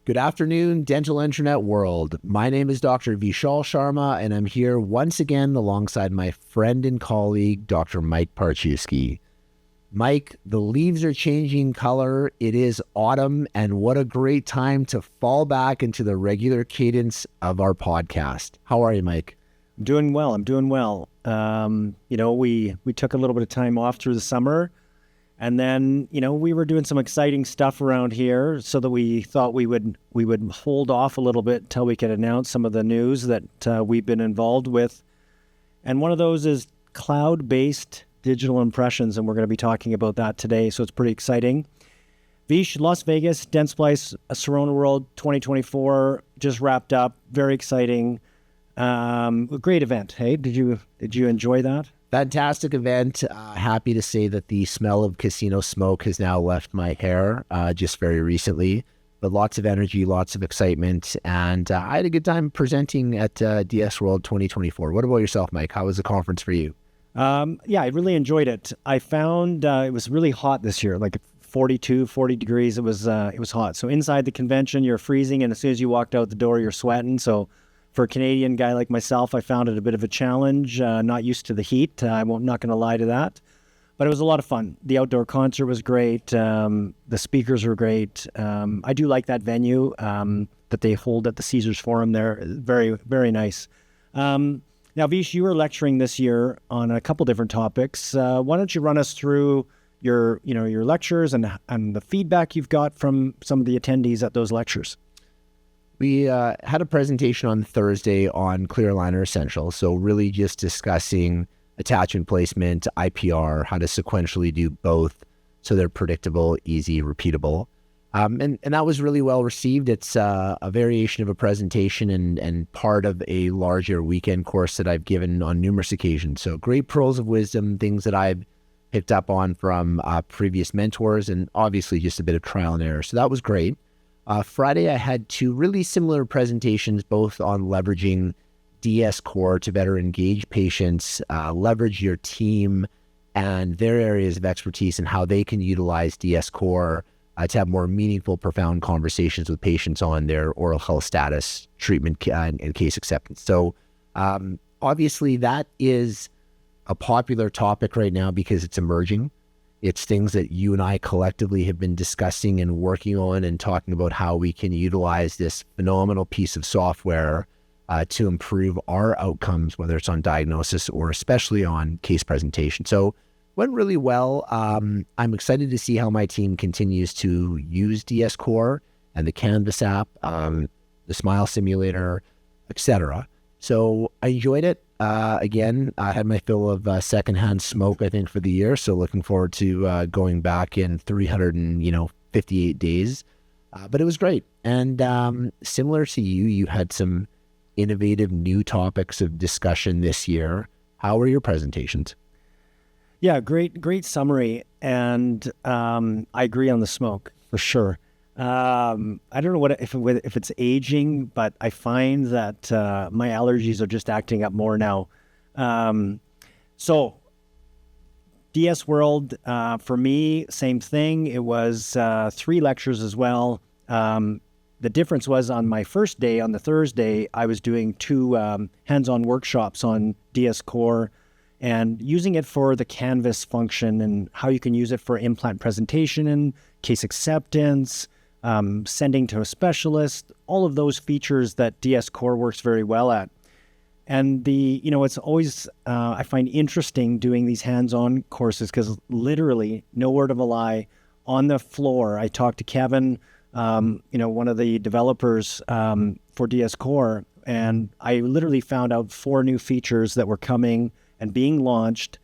Good afternoon, dental internet world. My name is Dr. Vishal Sharma, and I'm here once again alongside my friend and colleague, Dr. Mike Parchewski. Mike, the leaves are changing color. It is autumn, and what a great time to fall back into the regular cadence of our podcast. How are you, Mike? I'm doing well. We took a little bit of time off through the summer, and then, we were doing some exciting stuff around here so that we thought we would hold off a little bit until we could announce some of the news that we've been involved with. And one of those is cloud-based digital impressions, and we're going to be talking about that today, so it's pretty exciting. Vish, Las Vegas, Dentsply Sirona World 2024 just wrapped up. Very exciting. A great event. Hey, did you enjoy that? Fantastic event. Happy to say that the smell of casino smoke has now left my hair just very recently. But lots of energy, lots of excitement, and I had a good time presenting at DS World 2024. What about yourself, Mike? How was the conference for you? I really enjoyed it. I found it was really hot this year, like 40 degrees. It was hot. So inside the convention, you're freezing, and as soon as you walked out the door, you're sweating. So for a Canadian guy like myself, I found it a bit of a challenge, not used to the heat. I'm not going to lie to that. But it was a lot of fun. The outdoor concert was great. The speakers were great. I do like that venue that they hold at the Caesars Forum there. Very, very nice. Now, Vish, you were lecturing this year on a couple different topics. Why don't you run us through your lectures and the feedback you've got from some of the attendees at those lectures? We had a presentation on Thursday on clear aligner essentials. So really just discussing attachment placement, IPR, how to sequentially do both so they're predictable, easy, repeatable. And that was really well received. It's a variation of a presentation and part of a larger weekend course that I've given on numerous occasions. So great pearls of wisdom, things that I've picked up on from previous mentors, and obviously just a bit of trial and error. So that was great. Friday, I had two really similar presentations, both on leveraging DSCore to better engage patients, leverage your team and their areas of expertise and how they can utilize DSCore to have more meaningful, profound conversations with patients on their oral health status, treatment, and case acceptance. So obviously that is a popular topic right now because it's emerging. It's things that you and I collectively have been discussing and working on and talking about how we can utilize this phenomenal piece of software to improve our outcomes, whether it's on diagnosis or especially on case presentation. So went really well. I'm excited to see how my team continues to use DSCore and the Canvas app, the Smile Simulator, etc. So I enjoyed it. Again, I had my fill of secondhand smoke, I think, for the year. So looking forward to going back in 358 days. But it was great. And similar to you, you had some innovative new topics of discussion this year. How were your presentations? Yeah, great summary. And I agree on the smoke for sure. I don't know if it's aging, but I find that my allergies are just acting up more now. So DS World, for me, same thing. It was 3 lectures as well. The difference was on my first day, on the Thursday, I was doing 2 hands-on workshops on DSCore and using it for the Canvas function and how you can use it for implant presentation and case acceptance, sending to a specialist, all of those features that DSCore works very well at. And it's always, I find interesting doing these hands-on courses because literally, no word of a lie, on the floor, I talked to Kevin, one of the developers for DSCore, and I literally found out 4 new features that were coming and being launched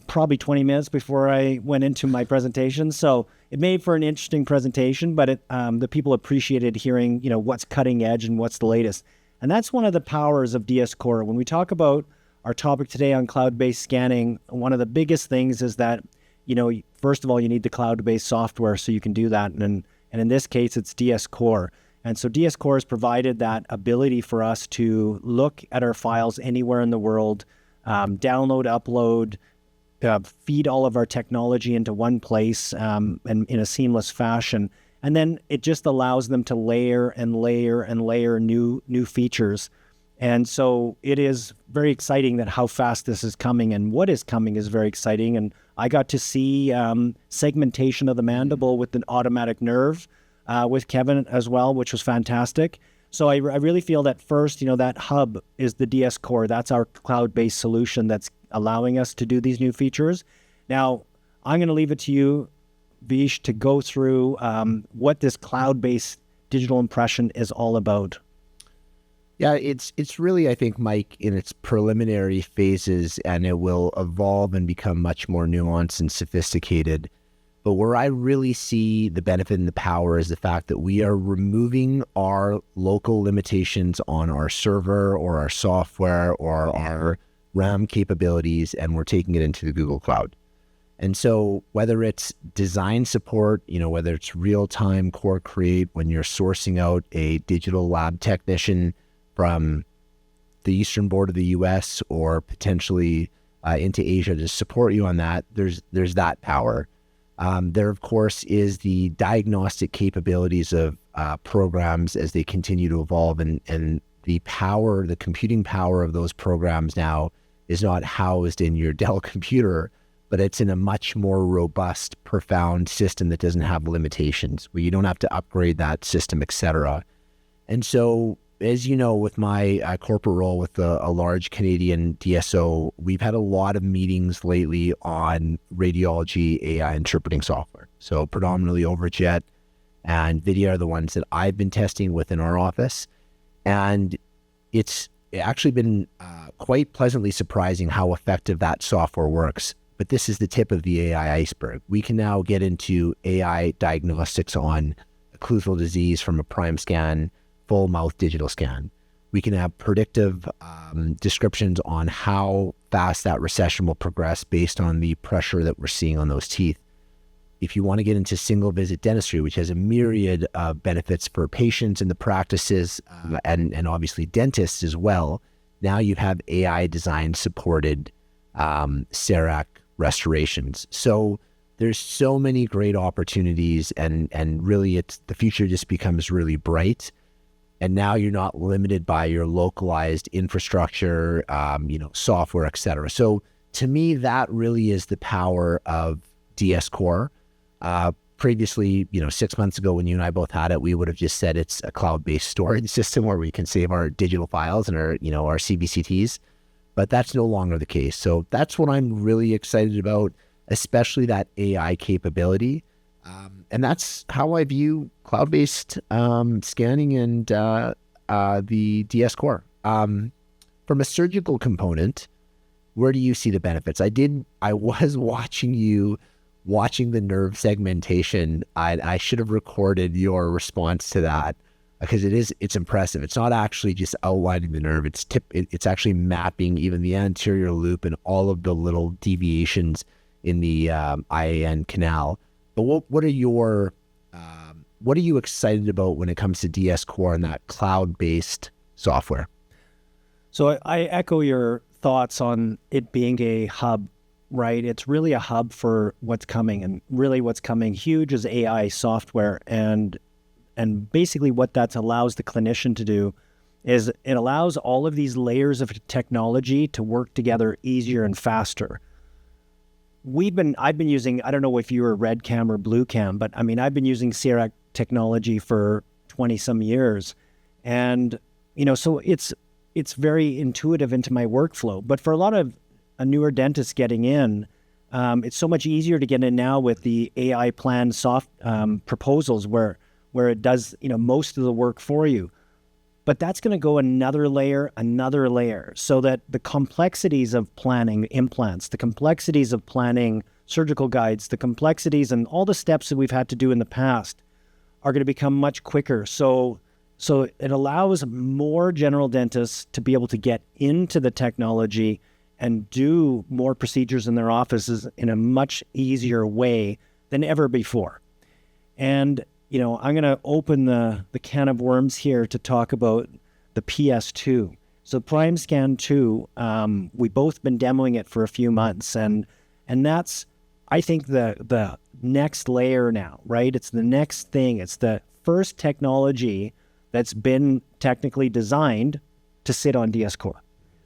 probably 20 minutes before I went into my presentation. So it made for an interesting presentation, but the people appreciated hearing, what's cutting edge and what's the latest. And that's one of the powers of DSCore. When we talk about our topic today on cloud-based scanning, one of the biggest things is that, first of all, you need the cloud-based software so you can do that. And in this case, it's DSCore. And so DSCore has provided that ability for us to look at our files anywhere in the world, download, upload, feed all of our technology into one place and in a seamless fashion. And then it just allows them to layer and layer and layer new features. And so it is very exciting that how fast this is coming, and what is coming is very exciting. And I got to see segmentation of the mandible with an automatic nerve with Kevin as well, which was fantastic. So I really feel that first, that hub is the DSCore. That's our cloud-based solution that's allowing us to do these new features. Now, I'm going to leave it to you, Vish, to go through what this cloud-based digital impression is all about. Yeah, it's really, I think, Mike, in its preliminary phases, and it will evolve and become much more nuanced and sophisticated. But where I really see the benefit and the power is the fact that we are removing our local limitations on our server or our software or our RAM capabilities, and we're taking it into the Google Cloud. And so whether it's design support, whether it's real-time core create when you're sourcing out a digital lab technician from the eastern border of the US or potentially into Asia to support you on that, there's that power. There, of course, is the diagnostic capabilities of programs as they continue to evolve, and the computing power of those programs now is not housed in your Dell computer, but it's in a much more robust, profound system that doesn't have limitations, where you don't have to upgrade that system, et cetera. And so, as you know, with my corporate role with a large Canadian DSO, we've had a lot of meetings lately on radiology AI interpreting software. So predominantly Overjet and NVIDIA are the ones that I've been testing within our office. And it's actually been quite pleasantly surprising how effective that software works. But this is the tip of the AI iceberg. We can now get into AI diagnostics on occlusal disease from a Primescan full mouth digital scan. We can have predictive descriptions on how fast that recession will progress based on the pressure that we're seeing on those teeth. If you want to get into single visit dentistry, which has a myriad of benefits for patients and the practices and obviously dentists as well, now you have AI design supported CEREC restorations. So there's so many great opportunities, and really the future just becomes really bright. And now you're not limited by your localized infrastructure, software, et cetera. So to me, that really is the power of DSCore. Previously, 6 months ago when you and I both had it, we would have just said it's a cloud-based storage system where we can save our digital files and our CBCTs, but that's no longer the case. So that's what I'm really excited about, especially that AI capability. And that's how I view cloud-based scanning and the DSCore. From a surgical component, where do you see the benefits? I was watching the nerve segmentation. I should have recorded your response to that, because it's impressive. It's not actually just outlining the nerve. It's actually mapping even the anterior loop and all of the little deviations in the IAN canal. But what are you excited about when it comes to DSCore and that cloud-based software? So I echo your thoughts on it being a hub, right? It's really a hub for what's coming, and really what's coming huge is AI software. And basically what that allows the clinician to do is it allows all of these layers of technology to work together easier and faster. I've been using, I don't know if you were red cam or blue cam, but I've been using CEREC technology for 20 some years. And, so it's very intuitive into my workflow. But for a lot of newer dentists getting in, it's so much easier to get in now with the AI plan soft proposals where it does, most of the work for you. But that's going to go another layer, so that the complexities of planning implants, the complexities of planning surgical guides, the complexities and all the steps that we've had to do in the past are going to become much quicker. So it allows more general dentists to be able to get into the technology and do more procedures in their offices in a much easier way than ever before. And I'm going to open the can of worms here to talk about the PS2. So Primescan 2, we've both been demoing it for a few months, and that's, I think, the next layer now, right? It's the next thing. It's the first technology that's been technically designed to sit on DSCore,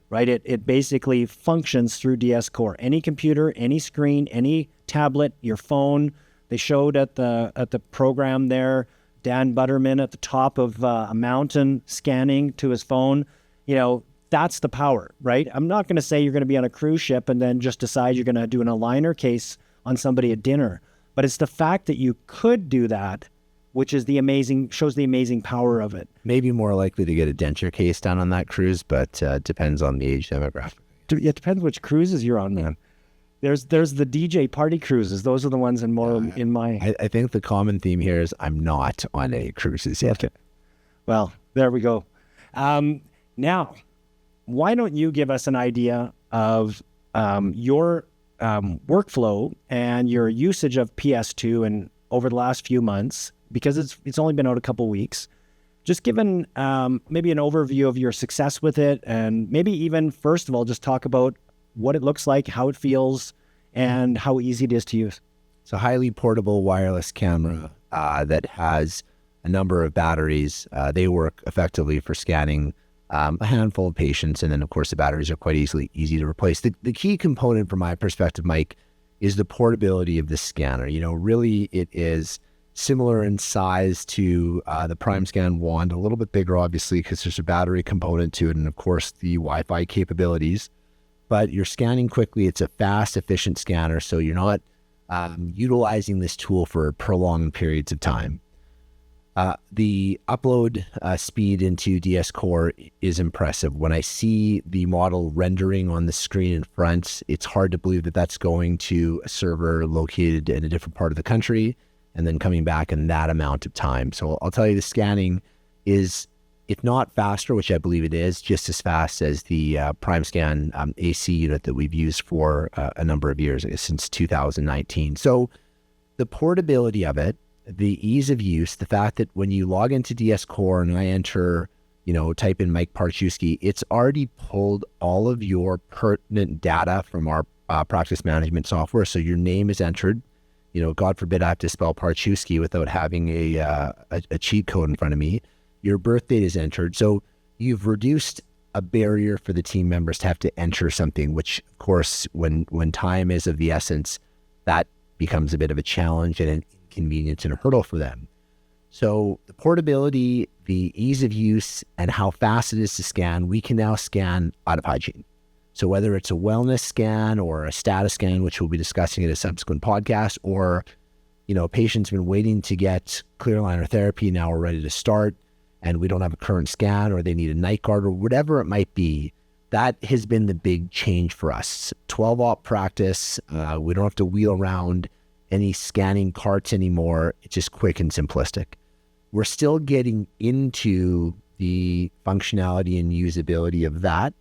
right? It basically functions through DSCore. Any computer, any screen, any tablet, your phone. They showed at the program there, Dan Butterman at the top of a mountain scanning to his phone. That's the power, right? I'm not going to say you're going to be on a cruise ship and then just decide you're going to do an aligner case on somebody at dinner. But it's the fact that you could do that, which is shows the amazing power of it. Maybe more likely to get a denture case done on that cruise, but depends on the age demographic. It depends which cruises you're on, man. There's the DJ party cruises. Those are the ones in my... I think the common theme here is I'm not on any cruises yet. Okay. Well, there we go. Now, why don't you give us an idea of your workflow and your usage of PS2 and over the last few months, because it's only been out a couple weeks. Just given maybe an overview of your success with it, and maybe even first of all, just talk about what it looks like, how it feels, and how easy it is to use. It's a highly portable wireless camera that has a number of batteries. They work effectively for scanning a handful of patients, and then of course the batteries are quite easy to replace. The key component from my perspective, Mike, is the portability of the scanner. Really it is similar in size to the Primescan wand, a little bit bigger obviously because there's a battery component to it, and of course the Wi-Fi capabilities. But you're scanning quickly. It's a fast, efficient scanner, so you're not utilizing this tool for prolonged periods of time. The upload speed into DSCore is impressive. When I see the model rendering on the screen in front, it's hard to believe that that's going to a server located in a different part of the country and then coming back in that amount of time. So I'll tell you, the scanning is, if not faster, which I believe it is, just as fast as the Primescan AC unit that we've used for a number of years, since 2019. So the portability of it, the ease of use, the fact that when you log into DSCore and I enter, type in Mike Parchuski, it's already pulled all of your pertinent data from our practice management software. So your name is entered. God forbid I have to spell Parchuski without having a cheat code in front of me. Your birth date is entered. So you've reduced a barrier for the team members to have to enter something, which of course, when time is of the essence, that becomes a bit of a challenge and an inconvenience and a hurdle for them. So the portability, the ease of use, and how fast it is to scan, we can now scan out of hygiene. So whether it's a wellness scan or a status scan, which we'll be discussing in a subsequent podcast, or, a patient's been waiting to get clear aligner therapy, now we're ready to start, and we don't have a current scan, or they need a night guard, or whatever it might be, that has been the big change for us. 12-op practice, we don't have to wheel around any scanning carts anymore. It's just quick and simplistic. We're still getting into the functionality and usability of that.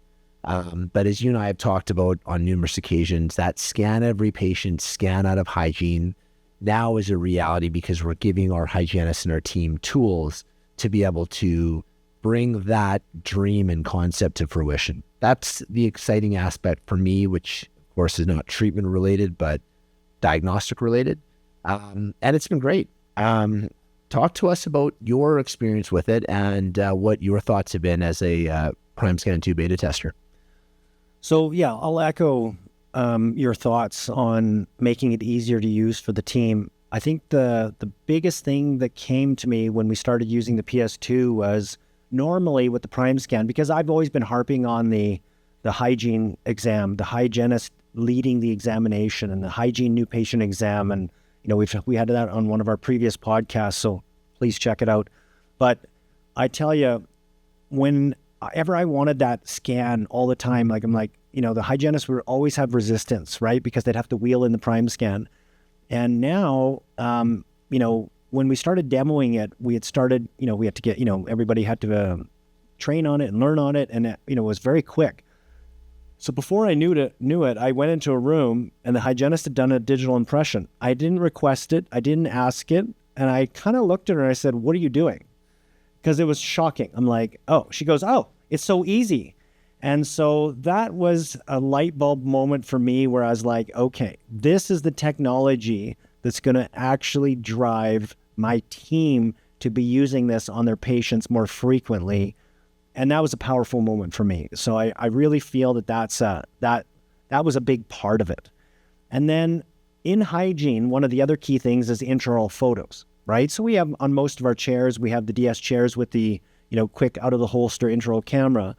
But as you and I have talked about on numerous occasions, that scan every patient, scan out of hygiene now is a reality because we're giving our hygienists and our team tools to be able to bring that dream and concept to fruition. That's the exciting aspect for me, which of course is not treatment related, but diagnostic related. And it's been great. Talk to us about your experience with it and what your thoughts have been as a Primescan 2 beta tester. So yeah, I'll echo your thoughts on making it easier to use for the team. I think the biggest thing that came to me when we started using the PS2 was normally with the Primescan, because I've always been harping on the hygiene exam, the hygienist leading the examination, and the hygiene new patient exam. And, we had that on one of our previous podcasts, so please check it out. But I tell you, whenever I wanted that scan all the time, the hygienists would always have resistance, right? Because they'd have to wheel in the Primescan. And now, when we started demoing it, we had started, we had to get, everybody had to train on it and learn on it. And, it was very quick. So before I knew it, I went into a room and the hygienist had done a digital impression. I didn't request it. I didn't ask it. And I kind of looked at her and I said, "What are you doing?" Because it was shocking. I'm like, "Oh," she goes, "Oh, it's so easy." And so that was a light bulb moment for me where I was like, okay, this is the technology that's going to actually drive my team to be using this on their patients more frequently. And that was a powerful moment for me. So I really feel that that was a big part of it. And then in hygiene, one of the other key things is intraoral photos, right? So we have on most of our chairs, we have the DS chairs with the, quick out of the holster intraoral camera.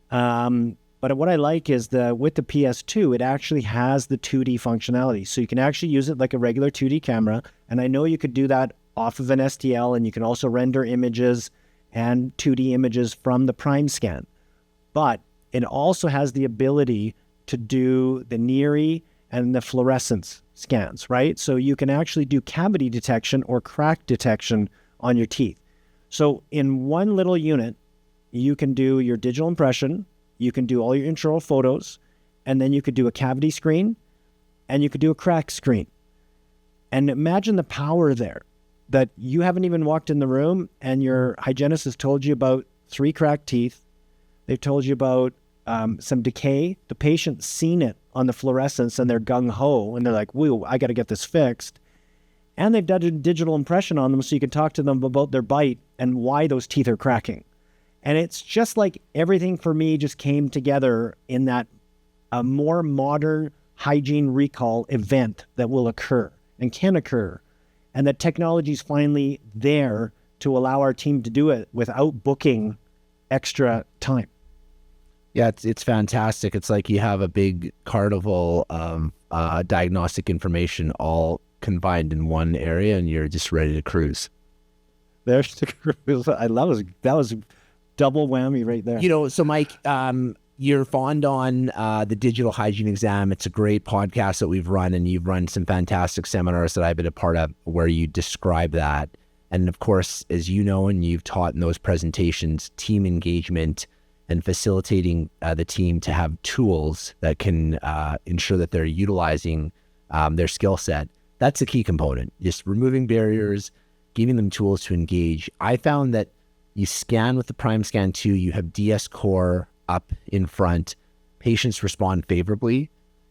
But what I like is with the PS2, it actually has the 2D functionality. So you can actually use it like a regular 2D camera. And I know you could do that off of an STL, and you can also render images and 2D images from the Primescan. But it also has the ability to do the NIRI and the fluorescence scans, right? So you can actually do cavity detection or crack detection on your teeth. So in one little unit, you can do your digital impression, you can do all your intraoral photos, and then you could do a cavity screen, and you could do a crack screen. And imagine the power there, that you haven't even walked in the room and your hygienist has told you about 3 cracked teeth. They've told you about some decay. The patient's seen it on the fluorescence and they're gung-ho and they're like, whoa, I got to get this fixed. And they've done a digital impression on them so you can talk to them about their bite and why those teeth are cracking. And it's just like everything for me just came together in that a more modern hygiene recall event that will occur and can occur. And the technology is finally there to allow our team to do it without booking extra time. Yeah, it's fantastic. It's like you have a big carnival of diagnostic information all combined in one area, and you're just ready to cruise. There's the cruise. I love it. That was double whammy right there. So Mike, you're fond on the digital hygiene exam. It's a great podcast that we've run, and you've run some fantastic seminars that I've been a part of where you describe that. And of course, as you know, and you've taught in those presentations, team engagement and facilitating the team to have tools that can ensure that they're utilizing their skill set. That's a key component, just removing barriers, giving them tools to engage. I found that you scan with the Primescan 2, you have DSCore up in front, patients respond favorably,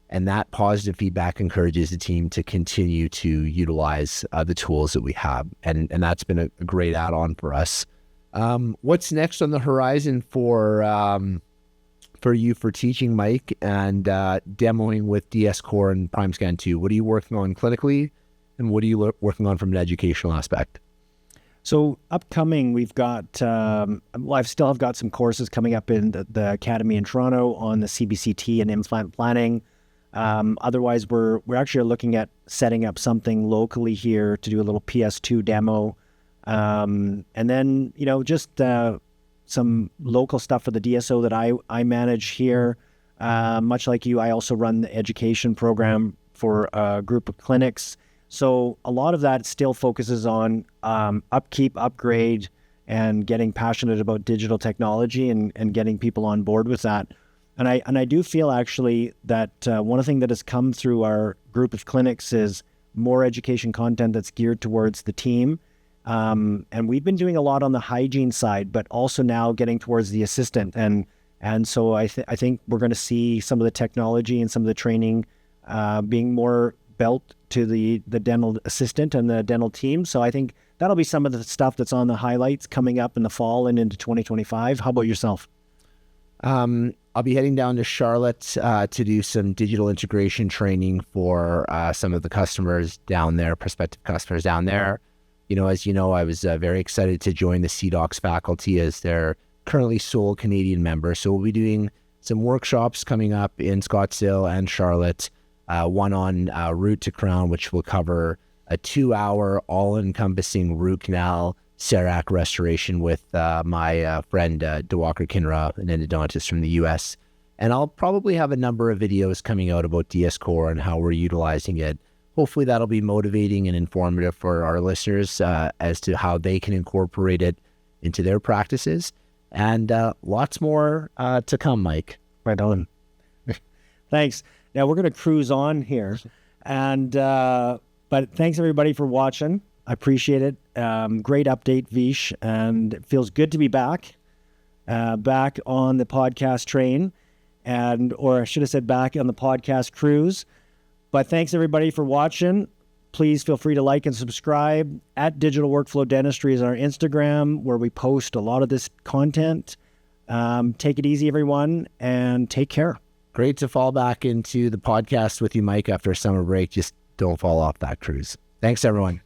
and that positive feedback encourages the team to continue to utilize the tools that we have. And that's been a great add-on for us. What's next on the horizon for you for teaching, Mike, and demoing with DSCore and Primescan 2? What are you working on clinically, and what are you working on from an educational aspect? So upcoming, we've got, I still have got some courses coming up in the Academy in Toronto on the CBCT and implant planning. Otherwise, we're actually looking at setting up something locally here to do a little PS2 demo. And then, just some local stuff for the DSO that I manage here. Much like you, I also run the education program for a group of clinics. So a lot of that still focuses on upkeep, upgrade, and getting passionate about digital technology and getting people on board with that. And I do feel actually that one thing that has come through our group of clinics is more education content that's geared towards the team. And we've been doing a lot on the hygiene side, but also now getting towards the assistant. And so I think we're going to see some of the technology and some of the training being more built to the dental assistant and the dental team. So I think that'll be some of the stuff that's on the highlights coming up in the fall and into 2025. How about yourself? I'll be heading down to Charlotte to do some digital integration training for some of the customers down there, prospective customers down there. As you know, I was very excited to join the CDOCS faculty as their currently sole Canadian member. So we'll be doing some workshops coming up in Scottsdale and Charlotte. One on root to crown, which will cover a 2-hour all-encompassing root canal CERAC restoration with my friend Diwakar Kinra, an endodontist from the US. And I'll probably have a number of videos coming out about DSCore and how we're utilizing it. Hopefully that'll be motivating and informative for our listeners as to how they can incorporate it into their practices. And lots more to come, Mike. Right on. Thanks. Now we're going to cruise on here, but thanks everybody for watching. I appreciate it. Great update, Vish, and it feels good to be back on the podcast train, or I should have said back on the podcast cruise. But thanks everybody for watching. please feel free to like and subscribe. At Digital Workflow Dentistry is our Instagram, where we post a lot of this content. Take it easy, everyone, and take care. Great to fall back into the podcast with you, Mike, after a summer break. Just don't fall off that cruise. Thanks, everyone.